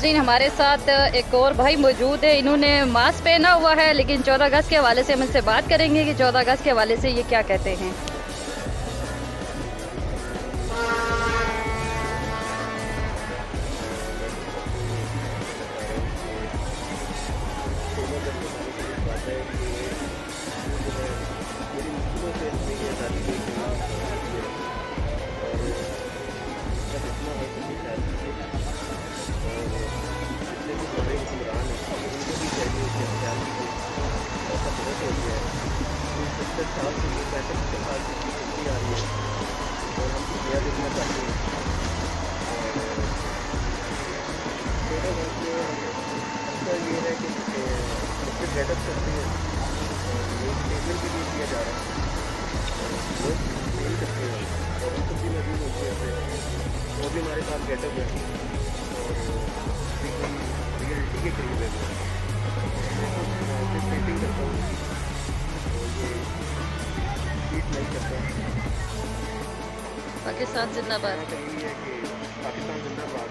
नाज़रीन, हमारे साथ एक और भाई मौजूद है। इन्होंने मास्क पहना हुआ है, लेकिन 14 अगस्त के हवाले से हम इनसे बात करेंगे कि 14 अगस्त के हवाले से ये क्या कहते हैं। गेटअप करते हैं और ये स्टेटमेंट के लिए दिया जा रहा है। लोग फील करते हैं और उनको भी महसूस होती है वो भी हमारे साथ गेटअप है और बिल्कुल रियलिटी के करीब है। मैं पेंटिंग करता हूँ और ये स्ट्रीट लाइट करता हूँ। पाकिस्तान जिंदाबाद। चाहिए कि पाकिस्तान जिंदाबाद।